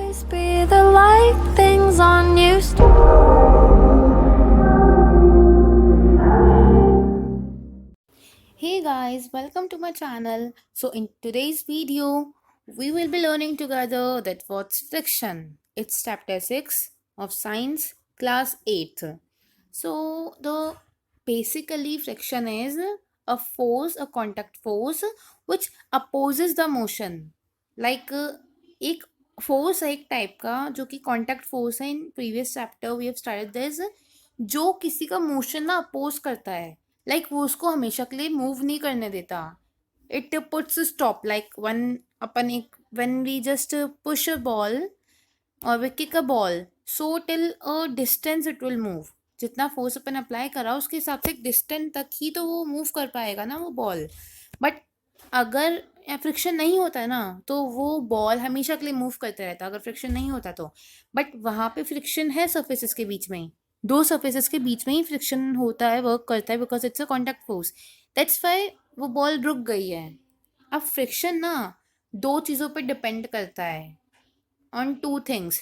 always be the light things on used to. Hey guys, welcome to my channel. So in today's video, we will be learning together that what's friction. It's chapter 6 of science class 8th. So the basically friction is a force, a contact force which opposes the motion. Like एक force है एक type का जो कि contact force है in previous chapter we have studied this जो किसी का मोशन ना अपोज करता है वो उसको हमेशा के लिए मूव नहीं करने देता इट पुट्स स्टॉप वन अपन एक when we just push a ball और we kick a ball so till a distance it will move जितना फोर्स अपन अप्लाई करा उसके हिसाब से एक डिस्टेंस तक ही तो वो मूव कर पाएगा ना वो बॉल बट अगर फ्रिक्शन नहीं होता है ना तो वो बॉल हमेशा के लिए मूव करते रहता अगर फ्रिक्शन नहीं होता तो बट वहाँ पे फ्रिक्शन है सर्फेसिस के बीच में दो सर्फेसिस के बीच में ही फ्रिक्शन होता है वर्क करता है because it's a contact force that's why वो बॉल रुक गई है अब फ्रिक्शन ना दो चीज़ों पे डिपेंड करता है ऑन टू थिंग्स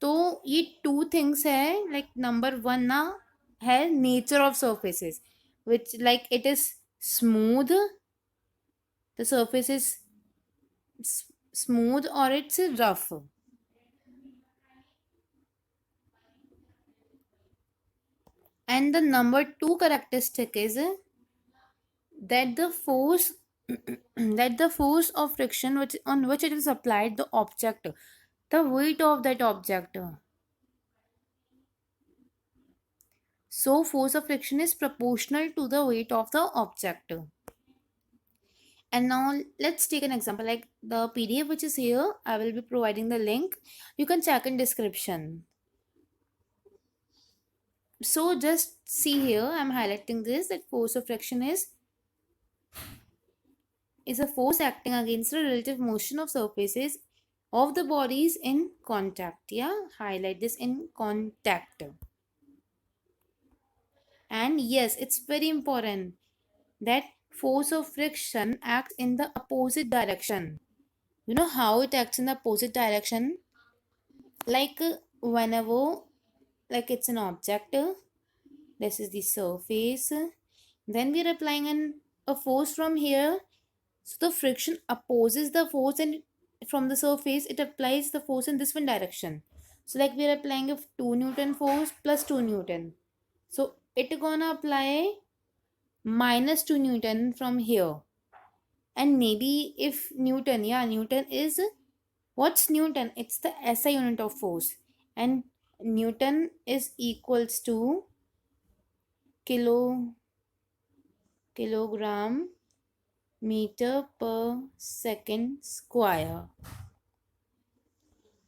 तो ये टू थिंग्स है नंबर वन ना है nature of surfaces which it is smooth the surface is smooth or it's rough. And the number two characteristic is that the force that the force of friction which on which it is applied the object the weight of that object so force of friction is proportional to the weight of the object. And now let's take an example like the PDF which is here. I will be providing the link. You can check in description. So just see here, I'm highlighting this that force of friction is a force acting against the relative motion of surfaces of the bodies in contact. Yeah, highlight this in contact. And yes, it's very important that force of friction acts in the opposite direction. You know how it acts in the opposite direction? Whenever it's an object, this is the surface. Then we are applying a force from here. So the friction opposes the force and from the surface it applies the force in this one direction. So we are applying a 2 Newton force plus 2 Newton. So it gonna apply minus 2 Newton from here. And maybe if Newton, yeah, Newton is what's Newton? It's the SI unit of force. And Newton is equals to kilogram meter per second square.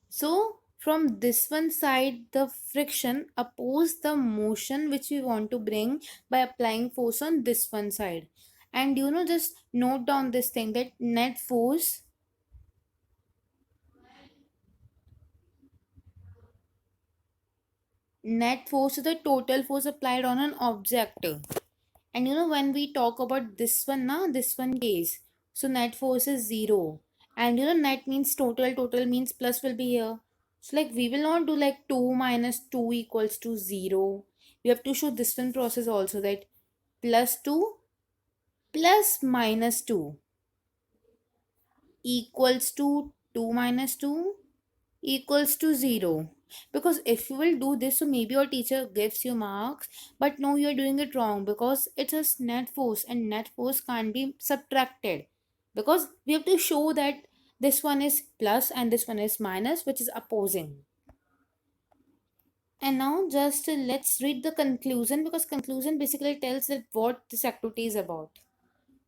So from this one side the friction oppose the motion which we want to bring by applying force on this one side. And just note down this thing that net force is the total force applied on an object. And when we talk about this one now, this one case, so net force is 0. And net means total means plus will be here. So we will not do 2 minus 2 equals to 0. We have to show this one process also that plus 2 plus minus 2 equals to 2 minus 2 equals to 0. Because if you will do this, so maybe your teacher gives you marks, but no, you're doing it wrong because it's a net force and net force can't be subtracted because we have to show that this one is plus and this one is minus, which is opposing. And now just let's read the conclusion because conclusion basically tells that what this activity is about.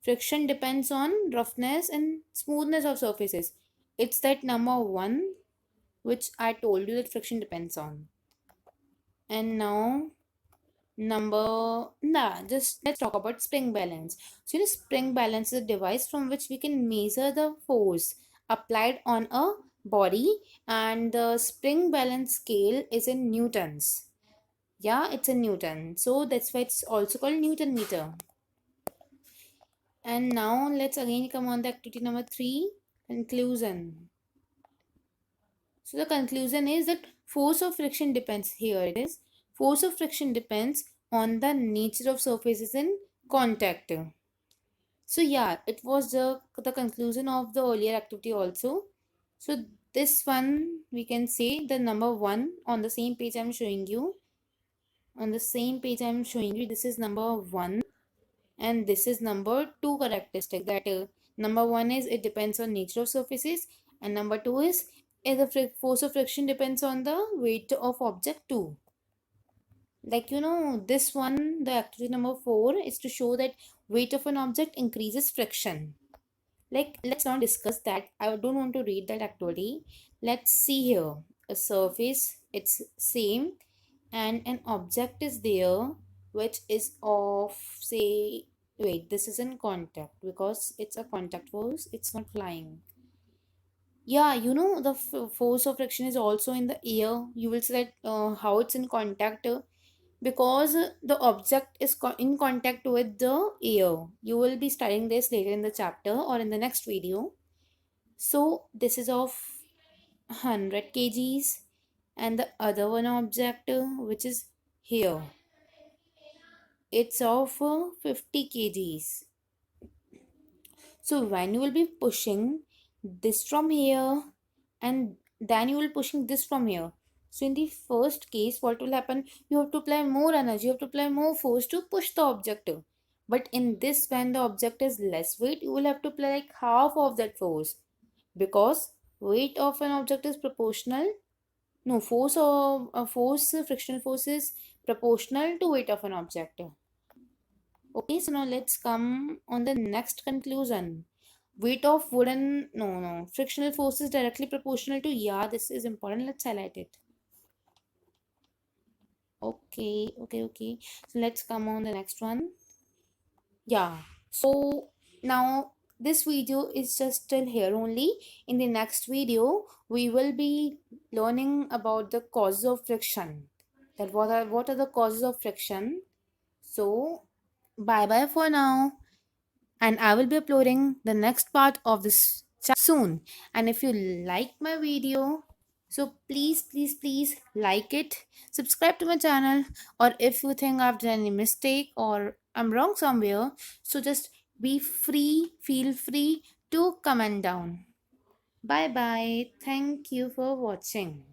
Friction depends on roughness and smoothness of surfaces. It's that number one which I told you that friction depends on. And now just let's talk about spring balance. So spring balance is a device from which we can measure the force applied on a body, and the spring balance scale is in newtons. Yeah, it's in newton, so that's why it's also called newton meter. And now let's again come on the activity number 3, conclusion. So the conclusion is that force of friction depends, here it is, force of friction depends on the nature of surfaces in contact. So yeah, it was the conclusion of the earlier activity also. So this one we can say the number 1 on the same page I'm showing you. On the same page I'm showing you, this is number 1 and this is number 2 characteristic, that number 1 is it depends on nature of surfaces, and number 2 is the force of friction depends on the weight of object too. Like this one, the activity number 4 is to show that weight of an object increases friction. Like, let's not discuss that, I don't want to read that activity. Let's see here, a surface, it's same, and an object is there which is of, say, wait, this is in contact because it's a contact force, it's not flying. Yeah, the force of friction is also in the air. You will say that how it's in contact, because the object is in contact with the air. You will be studying this later in the chapter or in the next video. So this is of 100 kgs, and the other one object which is here, it's of 50 kgs. So when you will be pushing this from here and then you will pushing this from here, so in the first case what will happen, you have to apply more energy, you have to apply more force to push the object. But in this, when the object is less weight, you will have to apply like half of that force, because weight of an object is proportional, no, force of frictional force is proportional to weight of an object. Okay, so now let's come on the next conclusion. Weight of wooden, no, frictional force is directly proportional to, yeah, this is important, let's highlight it. Okay. So let's come on the next one. Yeah, so now this video is just still here only. In the next video, we will be learning about the causes of friction. That what are the causes of friction. So bye bye for now, and I will be uploading the next part of this soon. And if you like my video, so please like it, subscribe to my channel, or if you think I've done any mistake or I'm wrong somewhere, so just feel free to comment down. Bye bye. Thank you for watching.